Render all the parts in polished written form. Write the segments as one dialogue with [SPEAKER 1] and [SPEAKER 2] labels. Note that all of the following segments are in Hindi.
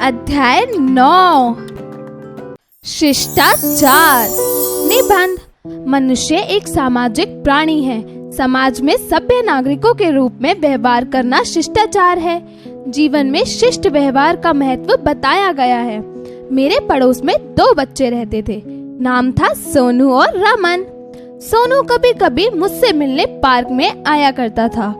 [SPEAKER 1] अध्याय 9 शिष्टाचार। निबंध। मनुष्य एक सामाजिक प्राणी है। समाज में सभ्य नागरिकों के रूप में व्यवहार करना शिष्टाचार है। जीवन में शिष्ट व्यवहार का महत्व बताया गया है। मेरे पड़ोस में 2 बच्चे रहते थे। नाम था सोनू और रमन। सोनू कभी कभी मुझसे मिलने पार्क में आया करता था।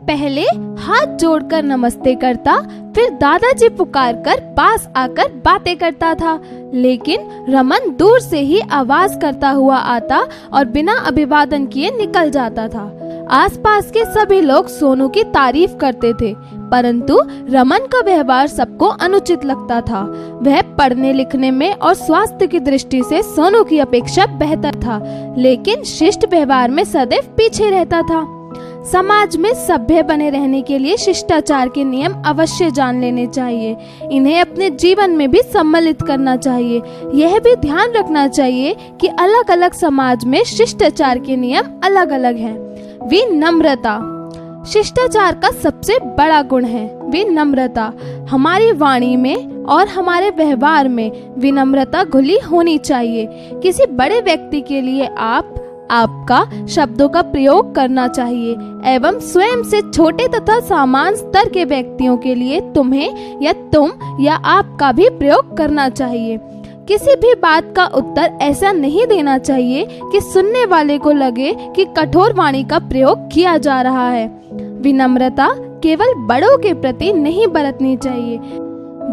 [SPEAKER 1] पहले हाथ जोड़कर नमस्ते करता, फिर दादाजी पुकारकर पास आकर बातें करता था। लेकिन रमन दूर से ही आवाज करता हुआ आता और बिना अभिवादन किए निकल जाता था। आसपास के सभी लोग सोनू की तारीफ करते थे, परंतु रमन का व्यवहार सबको अनुचित लगता था। वह पढ़ने लिखने में और स्वास्थ्य की दृष्टि से सोनू की अपेक्षा बेहतर था, लेकिन शिष्ट व्यवहार में सदैव पीछे रहता था। समाज में सभ्य बने रहने के लिए शिष्टाचार के नियम अवश्य जान लेने चाहिए। इन्हें अपने जीवन में भी सम्मिलित करना चाहिए। यह भी ध्यान रखना चाहिए कि अलग अलग समाज में शिष्टाचार के नियम अलग अलग हैं। विनम्रता शिष्टाचार का सबसे बड़ा गुण है। विनम्रता हमारी वाणी में और हमारे व्यवहार में विनम्रता घुली होनी चाहिए। किसी बड़े व्यक्ति के लिए आपका शब्दों का प्रयोग करना चाहिए एवं स्वयं से छोटे तथा सामान्य स्तर के व्यक्तियों के लिए तुम्हें या तुम या आप का भी प्रयोग करना चाहिए। किसी भी बात का उत्तर ऐसा नहीं देना चाहिए कि सुनने वाले को लगे कि कठोर वाणी का प्रयोग किया जा रहा है। विनम्रता केवल बड़ों के प्रति नहीं बरतनी चाहिए,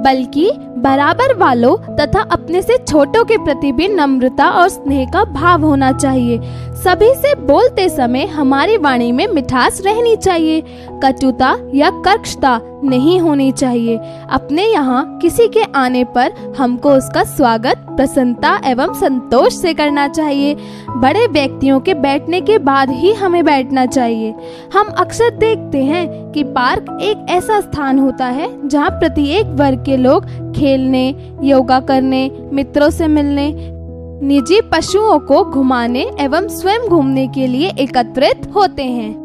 [SPEAKER 1] बल्कि बराबर वालों तथा अपने से छोटों के प्रति भी नम्रता और स्नेह का भाव होना चाहिए। सभी से बोलते समय हमारी वाणी में मिठास रहनी चाहिए, कटुता या कर्कशता नहीं होनी चाहिए। अपने यहाँ किसी के आने पर हमको उसका स्वागत प्रसन्नता एवं संतोष से करना चाहिए। बड़े व्यक्तियों के बैठने के बाद ही हमें बैठना चाहिए। हम अक्सर देखते हैं कि पार्क एक ऐसा स्थान होता है जहाँ प्रत्येक वर्ग के लोग खेलने, योगा करने, मित्रों से मिलने, निजी पशुओं को घुमाने एवं स्वयं घूमने के लिए एकत्रित होते हैं।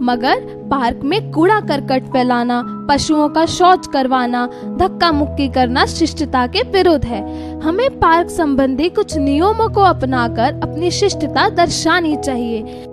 [SPEAKER 1] मगर पार्क में कूड़ा करकट फैलाना, पशुओं का शौच करवाना, धक्का मुक्की करना शिष्टता के विरुद्ध है। हमें पार्क संबंधी कुछ नियमों को अपनाकर अपनी शिष्टता दर्शानी चाहिए।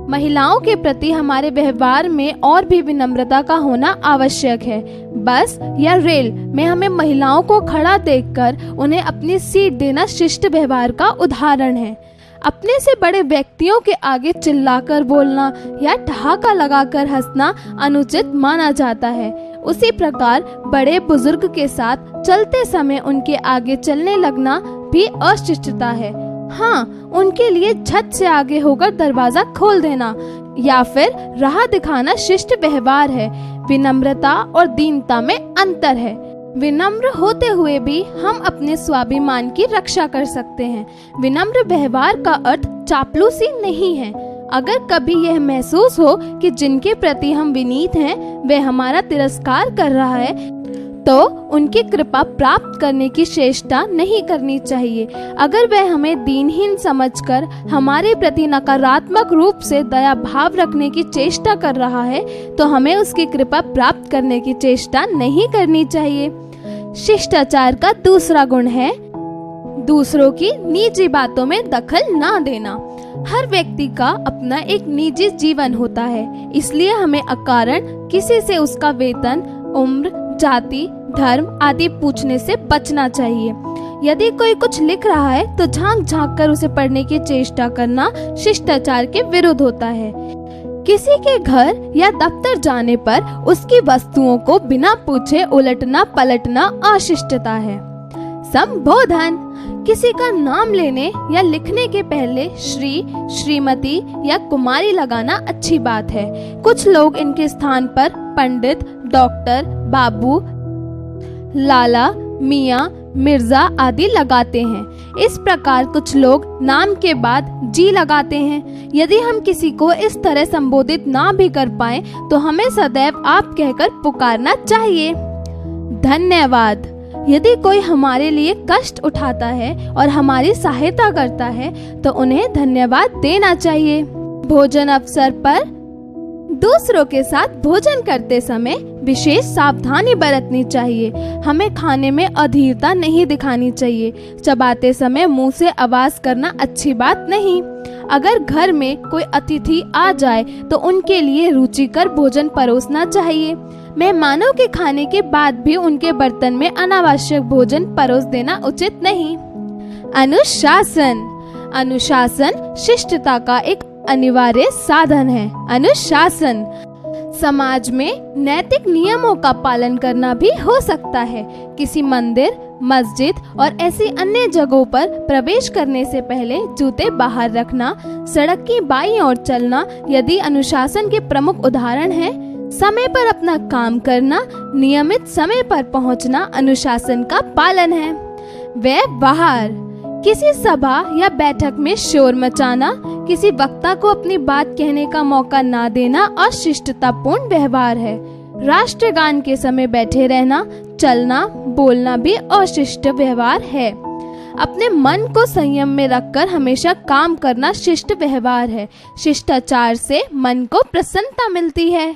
[SPEAKER 1] महिलाओं के प्रति हमारे व्यवहार में और भी विनम्रता का होना आवश्यक है। बस या रेल में हमें महिलाओं को खड़ा देखकर उन्हें अपनी सीट देना शिष्ट व्यवहार का उदाहरण है। अपने से बड़े व्यक्तियों के आगे चिल्लाकर बोलना या ठहाका लगाकर हंसना अनुचित माना जाता है। उसी प्रकार बड़े बुजुर्ग के साथ चलते समय उनके आगे चलने लगना भी अशिष्टता है। हाँ, उनके लिए झट से आगे होकर दरवाजा खोल देना या फिर राह दिखाना शिष्ट व्यवहार है। विनम्रता और दीनता में अंतर है। विनम्र होते हुए भी हम अपने स्वाभिमान की रक्षा कर सकते हैं। विनम्र व्यवहार का अर्थ चापलूसी नहीं है। अगर कभी यह महसूस हो कि जिनके प्रति हम विनीत हैं वे हमारा तिरस्कार कर रहा है, तो उनकी कृपा प्राप्त करने की चेष्टा नहीं करनी चाहिए। अगर वह हमें दीनहीन समझकर हमारे प्रति नकारात्मक रूप से दया भाव रखने की चेष्टा कर रहा है, तो हमें उसकी कृपा प्राप्त करने की चेष्टा नहीं करनी चाहिए। शिष्टाचार का दूसरा गुण है दूसरों की निजी बातों में दखल ना देना। हर व्यक्ति का अपना एक निजी जीवन होता है, इसलिए हमें अकारण किसी से उसका वेतन, उम्र, जाति, धर्म आदि पूछने से बचना चाहिए। यदि कोई कुछ लिख रहा है तो झांक झांक कर उसे पढ़ने की चेष्टा करना शिष्टाचार के विरुद्ध होता है। किसी के घर या दफ्तर जाने पर उसकी वस्तुओं को बिना पूछे उलटना पलटना अशिष्टता है। संबोधन किसी का नाम लेने या लिखने के पहले श्री, श्रीमती या कुमारी लगाना अच्छी बात है। कुछ लोग इनके स्थान पर पंडित, डॉक्टर, बाबू, लाला, मियाँ, मिर्जा आदि लगाते हैं। इस प्रकार कुछ लोग नाम के बाद जी लगाते हैं। यदि हम किसी को इस तरह संबोधित ना भी कर पाए तो हमें सदैव आप कहकर पुकारना चाहिए। धन्यवाद। यदि कोई हमारे लिए कष्ट उठाता है और हमारी सहायता करता है तो उन्हें धन्यवाद देना चाहिए। भोजन अवसर पर दूसरों के साथ भोजन करते समय विशेष सावधानी बरतनी चाहिए। हमें खाने में अधीरता नहीं दिखानी चाहिए। चबाते समय मुंह से आवाज करना अच्छी बात नहीं। अगर घर में कोई अतिथि आ जाए तो उनके लिए रुचिकर भोजन परोसना चाहिए। मेहमानों के खाने के बाद भी उनके बर्तन में अनावश्यक भोजन परोस देना उचित नहीं। अनुशासन। अनुशासन शिष्टता का एक अनिवार्य साधन है। अनुशासन समाज में नैतिक नियमों का पालन करना भी हो सकता है। किसी मंदिर, मस्जिद और ऐसी अन्य जगहों पर प्रवेश करने से पहले जूते बाहर रखना, सड़क की बाईं ओर चलना यदि अनुशासन के प्रमुख उदाहरण हैं। समय पर अपना काम करना, नियमित समय पर पहुंचना अनुशासन का पालन है। व्यवहार। किसी सभा या बैठक में शोर मचाना, किसी वक्ता को अपनी बात कहने का मौका ना देना अशिष्टतापूर्ण व्यवहार है। राष्ट्रगान के समय बैठे रहना, चलना, बोलना भी अशिष्ट व्यवहार है। अपने मन को संयम में रखकर हमेशा काम करना शिष्ट व्यवहार है। शिष्टाचार से मन को प्रसन्नता मिलती है।